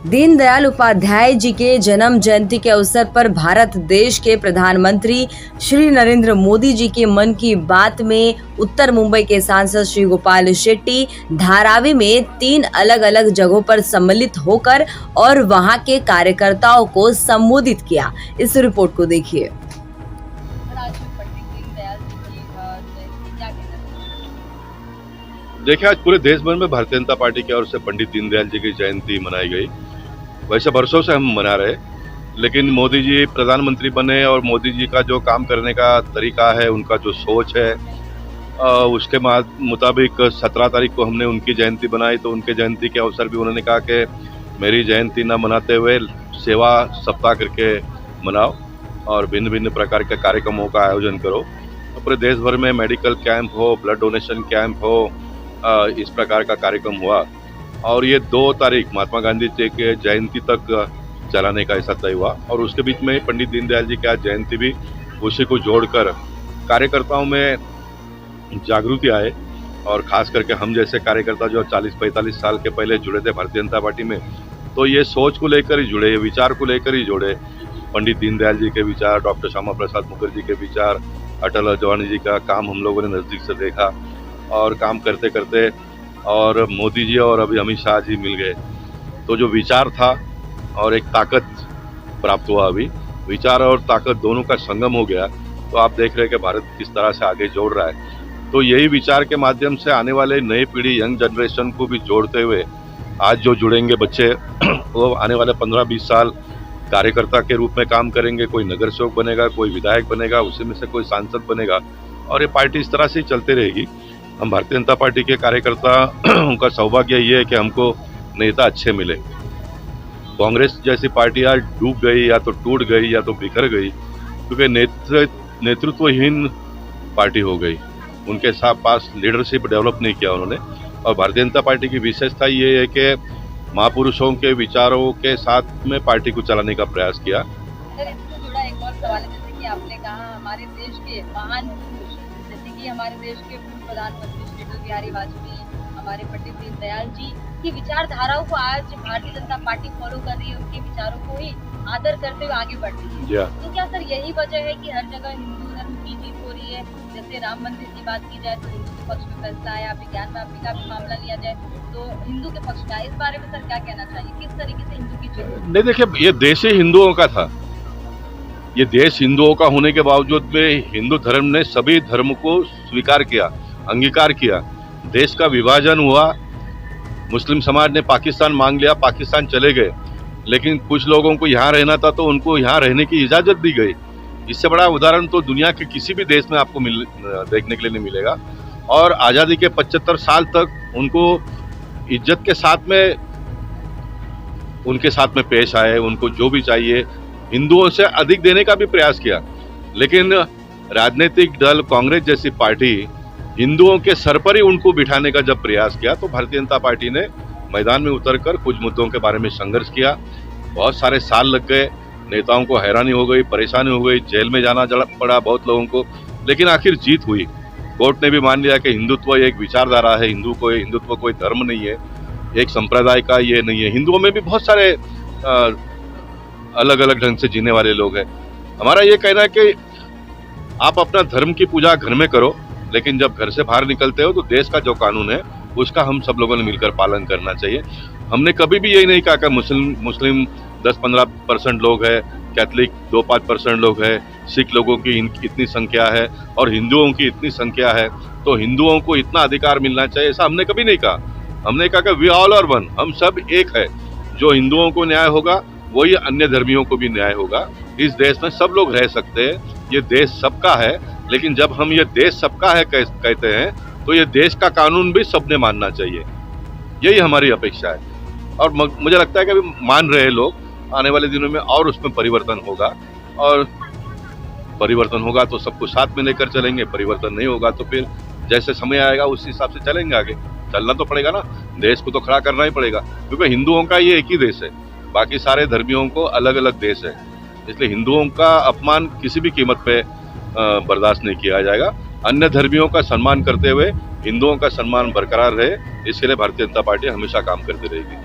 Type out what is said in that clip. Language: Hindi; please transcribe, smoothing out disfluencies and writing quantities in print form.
दीनदयाल उपाध्याय जी के जन्म जयंती के अवसर पर भारत देश के प्रधानमंत्री श्री नरेंद्र मोदी जी के मन की बात में उत्तर मुंबई के सांसद श्री गोपाल शेट्टी धारावी में 3 अलग अलग जगहों पर सम्मिलित होकर और वहां के कार्यकर्ताओं को संबोधित किया। इस रिपोर्ट को देखिए। देखिए, आज पूरे देश भर में भारतीय जनता पार्टी की ओर से पंडित दीनदयाल जी की जयंती मनाई गई। वैसे वर्षों से हम मना रहे, लेकिन मोदी जी प्रधानमंत्री बने और मोदी जी का जो काम करने का तरीका है, उनका जो सोच है, उसके मुताबिक 17 तारीख को हमने उनकी जयंती बनाई। तो उनके जयंती के अवसर भी उन्होंने कहा कि मेरी जयंती न मनाते हुए सेवा सप्ताह करके मनाओ और भिन्न भिन्न प्रकार के कार्यक्रमों का आयोजन करो। तो पूरे देश भर में मेडिकल कैंप हो, ब्लड डोनेशन कैंप हो, इस प्रकार का कार्यक्रम हुआ और ये 2 तारीख महात्मा गांधी जी के जयंती तक चलाने का ऐसा तय हुआ। और उसके बीच में पंडित दीनदयाल जी की आज जयंती भी, उसी को जोड़कर कार्यकर्ताओं में जागृति आए और खास करके हम जैसे कार्यकर्ता जो 40-45 साल के पहले जुड़े थे भारतीय जनता पार्टी में, तो ये सोच को लेकर ही जुड़े, विचार को लेकर ही जुड़े। पंडित दीनदयाल जी के विचार, डॉक्टर श्यामा प्रसाद मुखर्जी के विचार, अटल अडवाणी जी का काम हम लोगों ने नज़दीक से देखा और काम करते करते और मोदी जी और अभी अमित शाह जी मिल गए, तो जो विचार था और एक ताकत प्राप्त हुआ। अभी विचार और ताकत दोनों का संगम हो गया, तो आप देख रहे हैं कि भारत किस तरह से आगे जोड़ रहा है। तो यही विचार के माध्यम से आने वाले नई पीढ़ी, यंग जनरेशन को भी जोड़ते हुए आज जो जुड़ेंगे बच्चे वो आने वाले 15-20 साल कार्यकर्ता के रूप में काम करेंगे। कोई नगर सेवक बनेगा, कोई विधायक बनेगा, उसी में से कोई सांसद बनेगा और ये पार्टी इस तरह से ही चलती रहेगी। हम भारतीय जनता पार्टी के कार्यकर्ता उनका सौभाग्य ये है कि हमको नेता अच्छे मिले। कांग्रेस जैसी पार्टियां डूब गई या तो टूट गई या तो बिखर गई, क्योंकि नेतृत्वहीन पार्टी हो गई। उनके साथ पास लीडरशिप डेवलप नहीं किया उन्होंने। और भारतीय जनता पार्टी की विशेषता ये है कि महापुरुषों के विचारों के साथ में पार्टी को चलाने का प्रयास किया। सर, इससे जुड़ा एक और सवाल है, जैसे कि आपने कहा हमारे देश के महान पुरुष, जैसे कि हमारे देश के पूर्व प्रधानमंत्री श्री अटल बिहारी वाजपेयी, हमारे पंडित दीनदयाल जी की विचारधाराओं को आज भारतीय जनता पार्टी फॉलो कर रही है, उनके विचारों को ही आदर करते हुए आगे बढ़ रही है। तो क्या सर यही वजह है कि हर जगह हिंदू धर्म की जीत हो रही है? जैसे राम मंदिर की बात की जाए तो हिंदू के पक्ष में फैसला आया, विज्ञान वापी का भी मामला लिया जाए तो हिंदू के पक्ष का। इस बारे में सर क्या कहना चाहिए, किस तरीके से हिंदू की जीत? नहीं, देखिए, ये देश ही हिंदुओं का था। ये देश हिंदुओं का होने के बावजूद में हिंदू धर्म ने सभी धर्म को स्वीकार किया, अंगीकार किया। देश का विभाजन हुआ, मुस्लिम समाज ने पाकिस्तान मांग लिया, पाकिस्तान चले गए, लेकिन कुछ लोगों को यहाँ रहना था तो उनको यहाँ रहने की इजाज़त दी गई। इससे बड़ा उदाहरण तो दुनिया के किसी भी देश में आपको देखने के लिए नहीं मिलेगा। और आज़ादी के 75 साल तक उनको इज्जत के साथ में उनके साथ में पेश आए, उनको जो भी चाहिए हिंदुओं से अधिक देने का भी प्रयास किया। लेकिन राजनीतिक दल कांग्रेस जैसी पार्टी हिंदुओं के सर पर ही उनको बिठाने का जब प्रयास किया, तो भारतीय जनता पार्टी ने मैदान में उतरकर कुछ मुद्दों के बारे में संघर्ष किया। बहुत सारे साल लग गए, नेताओं को हैरानी हो गई, परेशानी हो गई, जेल में जाना पड़ा बहुत लोगों को, लेकिन आखिर जीत हुई। कोर्ट ने भी मान लिया कि हिंदुत्व एक विचारधारा है, हिंदुत्व कोई धर्म नहीं है, एक संप्रदाय का ये नहीं है। हिंदुओं में भी बहुत सारे अलग अलग ढंग से जीने वाले लोग हैं। हमारा ये कहना है कि आप अपना धर्म की पूजा घर में करो, लेकिन जब घर से बाहर निकलते हो तो देश का जो कानून है उसका हम सब लोगों ने मिलकर पालन करना चाहिए। हमने कभी भी यही नहीं कहा कि मुस्लिम 10-15% लोग हैं, कैथलिक 2-5% लोग हैं, सिख लोगों की इतनी संख्या है और हिंदुओं की इतनी संख्या है, तो हिंदुओं को इतना अधिकार मिलना चाहिए, ऐसा हमने कभी नहीं कहा। हमने कहा कि वी ऑल आर वन, हम सब एक है। जो हिंदुओं को न्याय होगा वही अन्य धर्मियों को भी न्याय होगा। इस देश में सब लोग रह सकते हैं, ये देश सबका है। लेकिन जब हम ये देश सबका है कहते हैं, तो ये देश का कानून भी सबने मानना चाहिए। यही हमारी अपेक्षा है और मुझे लगता है कि अभी मान रहे लोग, आने वाले दिनों में और उसमें परिवर्तन होगा। और परिवर्तन होगा तो सबको साथ में लेकर चलेंगे, परिवर्तन नहीं होगा तो फिर जैसे समय आएगा उस हिसाब से चलेंगे आगे। चलना तो पड़ेगा ना, देश को तो खड़ा करना ही पड़ेगा, क्योंकि हिंदुओं का ये एक ही देश है, बाकी सारे धर्मियों को अलग अलग देश है। इसलिए हिंदुओं का अपमान किसी भी कीमत पे बर्दाश्त नहीं किया जाएगा। अन्य धर्मियों का सम्मान करते हुए हिंदुओं का सम्मान बरकरार रहे, इसके लिए भारतीय जनता पार्टी हमेशा काम करती रहेगी।